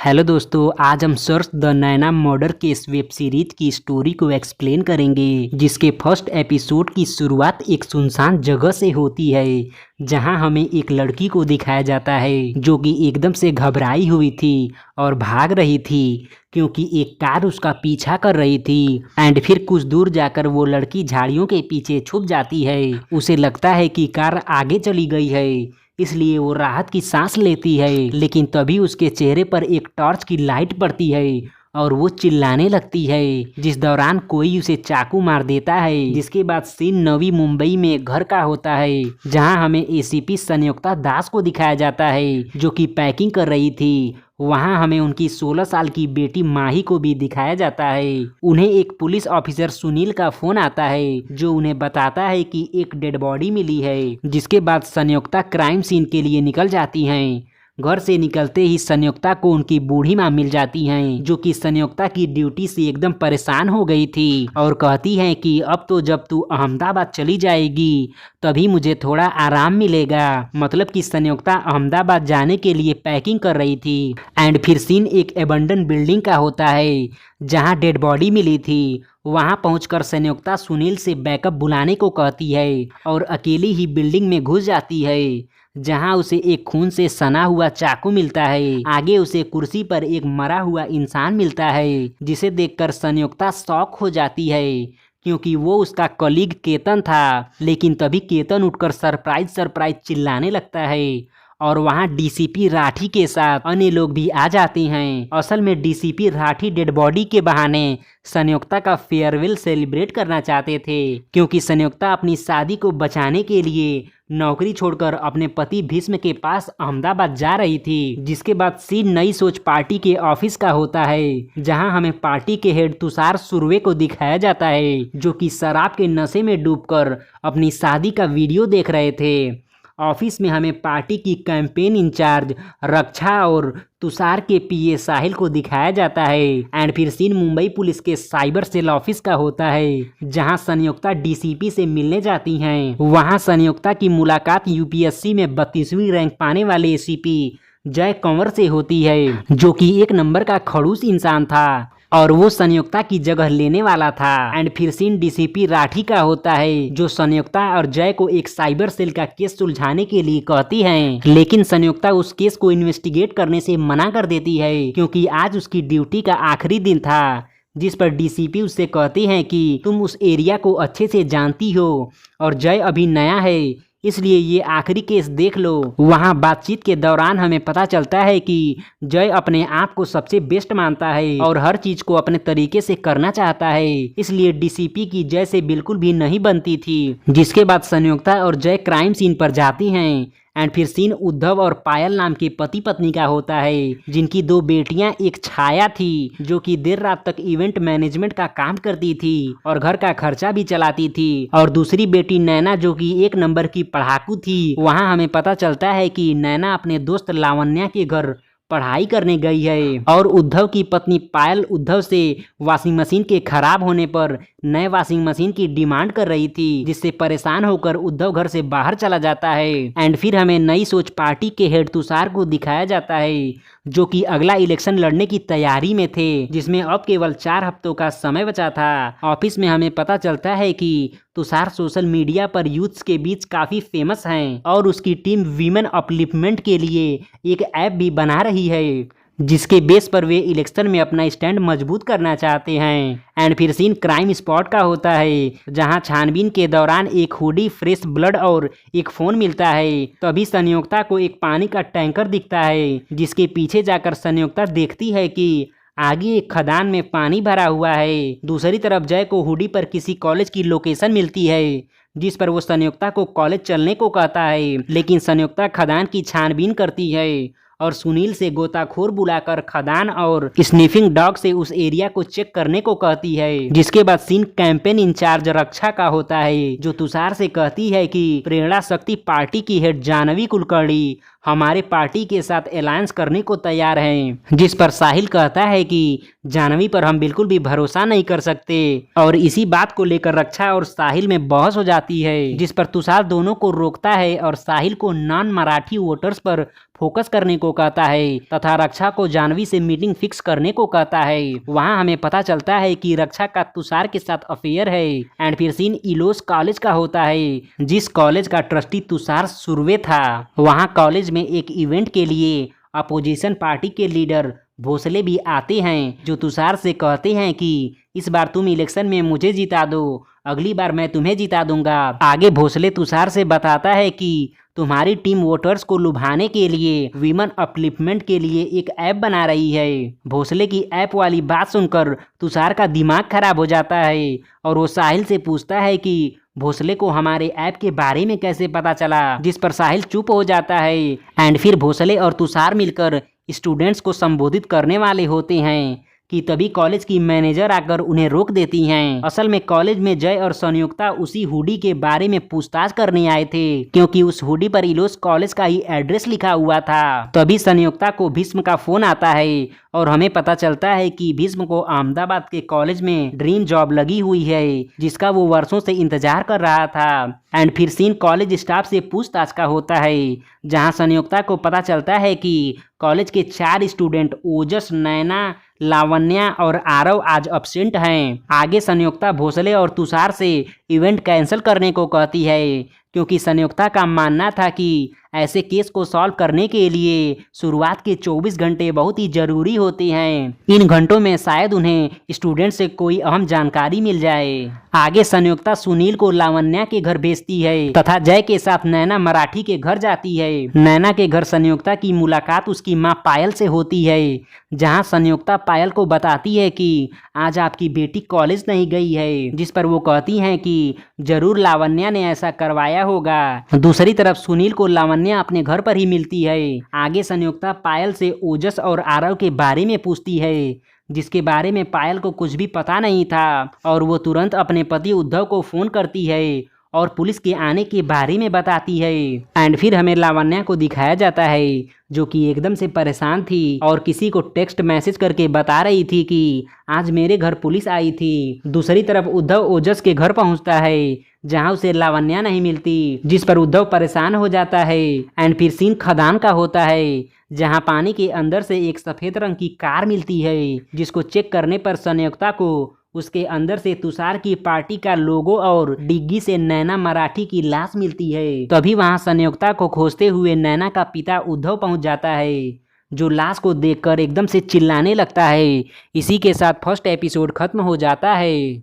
Hello दोस्तों, आज हम search the Naina murder case web series की स्टोरी को एक्सप्लेन करेंगे, जिसके फर्स्ट एपिसोड की शुरुआत एक सुनसान जगह से होती है, जहां हमें एक लड़की को दिखाया जाता है जो कि एकदम से घबराई हुई थी और भाग रही थी क्योंकि एक कार उसका पीछा कर रही थी। एंड फिर कुछ दूर जाकर वो लड़की झाड़ियों के पीछे छुप जाती है। उसे लगता है कि कार आगे चली गई है, इसलिए वो राहत की सांस लेती है। लेकिन तभी उसके चेहरे पर एक टॉर्च की लाइट पड़ती है और वो चिल्लाने लगती है, जिस दौरान कोई उसे चाकू मार देता है। जिसके बाद सीन नवी मुंबई में घर का होता है, जहां हमें एसीपी संयुक्ता दास को दिखाया जाता है जो कि पैकिंग कर रही थी। वहां हमें उनकी 16 साल की बेटी माही को भी दिखाया जाता है। उन्हें एक पुलिस ऑफिसर सुनील का फोन आता है, जो उन्हें बताता है कि एक डेड बॉडी मिली है। जिसके बाद संयुक्ता क्राइम सीन के लिए निकल जाती हैं। घर से निकलते ही संयुक्ता को उनकी बूढ़ी माँ मिल जाती हैं, जो कि संयुक्ता की ड्यूटी से एकदम परेशान हो गई थी और कहती हैं कि अब तो जब तू अहमदाबाद चली जाएगी तभी मुझे थोड़ा आराम मिलेगा। मतलब कि संयुक्ता अहमदाबाद जाने के लिए पैकिंग कर रही थी। एंड फिर सीन एक एबंडन बिल्डिंग का होता है, जहां डेड बॉडी मिली थी। वहां पहुंचकर संयुक्ता सुनील से बैकअप बुलाने को कहती है और अकेली ही बिल्डिंग में घुस जाती है, जहां उसे एक खून से सना हुआ चाकू मिलता है। आगे उसे कुर्सी पर एक मरा हुआ इंसान मिलता है, जिसे देखकर संयुक्ता शॉक हो जाती है क्योंकि वो उसका कलीग केतन था। लेकिन तभी केतन उठकर सरप्राइज चिल्लाने लगता है और वहां डीसीपी राठी के साथ अन्य लोग भी आ जाते हैं। असल में डीसीपी राठी डेड बॉडी के बहाने संयुक्ता का फेयरवेल सेलिब्रेट करना चाहते थे, क्योंकि संयुक्ता अपनी शादी को बचाने के लिए नौकरी छोड़कर अपने पति भीष्म के पास अहमदाबाद जा रही थी। जिसके बाद सीन नई सोच पार्टी के ऑफिस का होता है, जहां हमें पार्टी के हेड तुषार सुर्वे को दिखाया जाता है, जो कि शराब के नशे में डूबकर अपनी शादी का वीडियो देख रहे थे। ऑफिस में हमें पार्टी की कैंपेन इंचार्ज रक्षा और तुषार के पीए साहिल को दिखाया जाता है। एंड फिर सीन मुंबई पुलिस के साइबर सेल ऑफिस का होता है, जहां संयुक्ता डीसीपी से मिलने जाती हैं। वहां संयुक्ता की मुलाकात यूपीएससी में 32वीं रैंक पाने वाले एसीपी जय कंवर से होती है, जो कि एक नंबर का खड़ूस इंसान था और वो संयुक्ता की जगह लेने वाला था। एंड फिर सीन डीसीपी राठी का होता है, जो संयुक्ता और जय को एक साइबर सेल का केस सुलझाने के लिए कहती हैं। लेकिन संयुक्ता उस केस को इन्वेस्टिगेट करने से मना कर देती है, क्योंकि आज उसकी ड्यूटी का आखिरी दिन था। जिस पर डीसीपी उससे कहती हैं कि तुम उस एरिया को अच्छे से जानती हो और जय अभी नया है, इसलिए ये आखिरी केस देख लो। वहाँ बातचीत के दौरान हमें पता चलता है कि जय अपने आप को सबसे बेस्ट मानता है और हर चीज को अपने तरीके से करना चाहता है, इसलिए डीसीपी की जय से बिल्कुल भी नहीं बनती थी। जिसके बाद संयुक्ता और जय क्राइम सीन पर जाती हैं। एंड फिर सीन उद्धव और पायल नाम के पति पत्नी का होता है, जिनकी 2 बेटियां एक छाया थी, जो कि देर रात तक इवेंट मैनेजमेंट का काम करती थी और घर का खर्चा भी चलाती थी, और दूसरी बेटी नैना, जो कि एक नंबर की पढ़ाकू थी। वहां हमें पता चलता है कि नैना अपने दोस्त लावण्या के घर पढ़ाई करने गई है और उद्धव की पत्नी पायल उद्धव से वॉशिंग मशीन के खराब होने पर नए वॉशिंग मशीन की डिमांड कर रही थी, जिससे परेशान होकर उद्धव घर से बाहर चला जाता है। एंड फिर हमें नई सोच पार्टी के हेड तुषार को दिखाया जाता है, जो कि अगला इलेक्शन लड़ने की तैयारी में थे, जिसमें अब केवल 4 हफ्तों का समय बचा था। ऑफिस में हमें पता चलता है कि तुषार सोशल मीडिया पर यूथ्स के बीच काफी फेमस हैं और उसकी टीम वीमेन अपलिफ्टमेंट के लिए एक ऐप भी बना रही है, जिसके बेस पर वे इलेक्शन में अपना स्टैंड मजबूत करना चाहते हैं। एंड फिर सीन क्राइम स्पॉट का होता है, जहां छानबीन के दौरान एक हुडी, फ्रेश ब्लड और एक फोन मिलता है। तभी संयुक्ता को एक पानी का टैंकर दिखता है, जिसके पीछे जाकर संयुक्ता देखती है कि आगे एक खदान में पानी भरा हुआ है। दूसरी तरफ जय को हुडी पर किसी कॉलेज की लोकेशन मिलती है, जिस पर वो संयुक्ता को कॉलेज चलने को कहता है। लेकिन संयुक्ता खदान की छानबीन करती है और सुनील से गोताखोर बुलाकर खदान और स्निफिंग डॉग से उस एरिया को चेक करने को कहती है। जिसके बाद सीन कैंपेन इंचार्ज रक्षा का होता है, जो तुषार से कहती है कि प्रेरणा शक्ति पार्टी की हेड जानवी कुलकर्णी हमारे पार्टी के साथ अलायंस करने को तैयार हैं। जिस पर साहिल कहता है कि जानवी पर हम बिल्कुल भी भरोसा नहीं कर सकते और इसी बात को लेकर रक्षा और साहिल में बहस हो जाती है, जिस पर तुषार दोनों को रोकता है और साहिल को नॉन मराठी वोटर्स पर फोकस करने को कहता है तथा रक्षा को जानवी से मीटिंग फिक्स करने को कहता है। वहां हमें पता चलता है कि रक्षा का तुषार के साथ अफेयर है एंड फिर सीन इलोस कॉलेज का होता है, जिस कॉलेज का ट्रस्टी तुषार सुर्वे था। वहां कॉलेज में एक इवेंट के लिए अपोजिशन पार्टी के लीडर भोसले भी आते हैं, जो तुषार से कहते हैं कि इस बार तुम इलेक्शन में मुझे जिता दो, अगली बार मैं तुम्हें जिता दूंगा। आगे भोसले तुषार से बताता है कि तुम्हारी टीम वोटर्स को लुभाने के लिए विमेन अपलिफ्टमेंट के लिए एक ऐप बना रही है। भोसले की ऐप वाली बात सुनकर तुषार का दिमाग खराब हो जाता है और वो साहिल से पूछता है कि भोसले को हमारे ऐप के बारे में कैसे पता चला, जिस पर साहिल चुप हो जाता है एंड फिर भोसले और तुषार मिलकर स्टूडेंट्स को संबोधित करने वाले होते हैं कि तभी कॉलेज की मैनेजर आकर उन्हें रोक देती हैं। असल में कॉलेज में जय और संयुक्ता उसी हुडी के बारे में पूछताछ करने आए थे, क्योंकि उस हुडी पर इलोस कॉलेज का ही एड्रेस लिखा हुआ था। तभी संयुक्ता को भीष्म का फोन आता है और हमें पता चलता है कि भीष्म को अहमदाबाद के कॉलेज में ड्रीम जॉब लगी हुई है, जिसका वो वर्षों से इंतजार कर रहा था। एंड फिर सीन कॉलेज स्टाफ से पूछताछ का होता है, जहां संयुक्ता को पता चलता है कि कॉलेज के 4 स्टूडेंट ओजस, नैना, लावण्या और आरव आज अब्सेंट हैं। आगे संयुक्ता भोसले और तुषार से इवेंट कैंसिल करने को कहती है, क्योंकि संयुक्ता का मानना था कि ऐसे केस को सॉल्व करने के लिए शुरुआत के 24 घंटे बहुत ही जरूरी होते हैं। इन घंटों में शायद उन्हें स्टूडेंट से कोई अहम जानकारी मिल जाए। आगे संयुक्ता सुनील को लावण्या के घर भेजती है तथा जय के साथ नैना मराठी के घर जाती है। नैना के घर संयुक्ता की मुलाकात उसकी माँ पायल से होती है, जहाँ संयुक्ता पायल को बताती है कि आज आपकी बेटी कॉलेज नहीं गई है, जिस पर वो कहती हैं कि जरूर लावण्या ने ऐसा करवाया होगा। दूसरी तरफ सुनील को लावण्या अपने घर पर ही मिलती है। आगे संयुक्ता पायल से ओजस और आरव के बारे में पूछती है, जिसके बारे में पायल को कुछ भी पता नहीं था और वो तुरंत अपने पति उद्धव को फोन करती है और पुलिस के आने के बारे में बताती है। एंड फिर हमें लावण्या को दिखाया जाता है, जो कि एकदम से परेशान थी और किसी को टेक्स्ट मैसेज करके बता रही थी कि आज मेरे घर पुलिस आई थी। दूसरी तरफ उद्धव ओजस के घर पहुंचता है, जहां उसे लावण्या नहीं मिलती, जिस पर उद्धव परेशान हो जाता है। एंड फिर सीन खदान का होता है, जहां पानी के अंदर से एक सफेद रंग की कार मिलती है, जिसको चेक करने पर संयुक्ता को उसके अंदर से तुषार की पार्टी का लोगो और डिग्गी से नैना मराठी की लाश मिलती है। तभी वहां संयुक्ता को खोजते हुए नैना का पिता उद्धव पहुंच जाता है, जो लाश को देखकर एकदम से चिल्लाने लगता है। इसी के साथ फर्स्ट एपिसोड खत्म हो जाता है।